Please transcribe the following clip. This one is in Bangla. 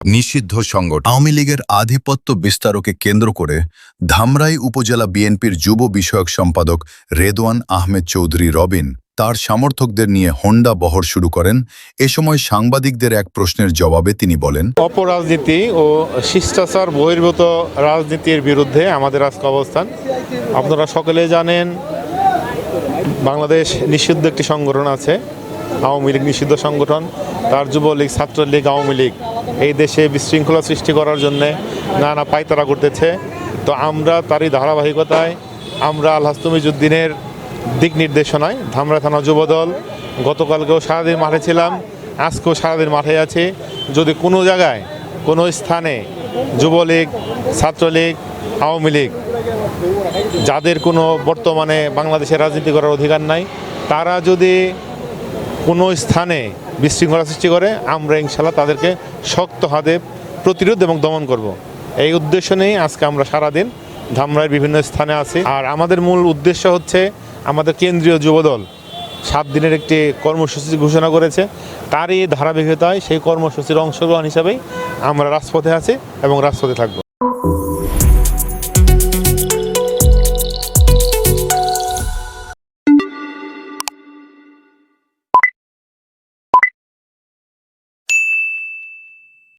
নিষিদ্ধ সংগঠন আওয়ামী লীগের আধিপত্য বিস্তারকে কেন্দ্র করে ধামরাই উপজেলা বিএনপির যুব বিষয়ক সম্পাদক রেদওয়ান আহমেদ চৌধুরী রবিন তার সমর্থকদের নিয়ে হোন্ডা বহর শুরু করেন। এ সময় সাংবাদিকদের এক প্রশ্নের জবাবে তিনি বলেন, অপরাজনীতি ও শিষ্টাচার বহির্ভূত রাজনীতির বিরুদ্ধে আমাদের আজকে অবস্থান। আপনারা সকলে জানেন বাংলাদেশ নিষিদ্ধ একটি সংগঠন আছে, আওয়ামী লীগ নিষিদ্ধ সংগঠন। তার যুবলীগ, ছাত্রলীগ, আওয়ামী লীগ এই দেশে বিশৃঙ্খলা সৃষ্টি করার জন্যে নানা পায়তারা করতেছে। তো আমরা তারই ধারাবাহিকতায় আমরা আলহাজ তমিজউদ্দিনের দিক নির্দেশনায় ধামরা থানা যুবদল গতকালকেও সারাদিন মাঠে ছিলাম, আজকেও সারাদিন মাঠে আছি। যদি কোনো জায়গায় কোনো স্থানে যুবলীগ, ছাত্রলীগ, আওয়ামী লীগ যাদের কোনো বর্তমানে বাংলাদেশে রাজনীতি করার অধিকার নাই, তারা যদি কোনো স্থানে বিশৃঙ্খলা সৃষ্টি করে, আমরা ইনশাল্লাহ তাদেরকে শক্ত হাতে প্রতিরোধ এবং দমন করব। এই উদ্দেশ্য নিয়েই আজকে আমরা সারাদিন ধামরাইয়ের বিভিন্ন স্থানে আছি। আর আমাদের মূল উদ্দেশ্য হচ্ছে, আমাদের কেন্দ্রীয় যুবদল 7 দিনের একটি কর্মসূচি ঘোষণা করেছে, তারই ধারাবাহিকতায় সেই কর্মসূচির অংশগ্রহণ হিসাবেই আমরা রাজপথে আছি এবং রাজপথে থাকব।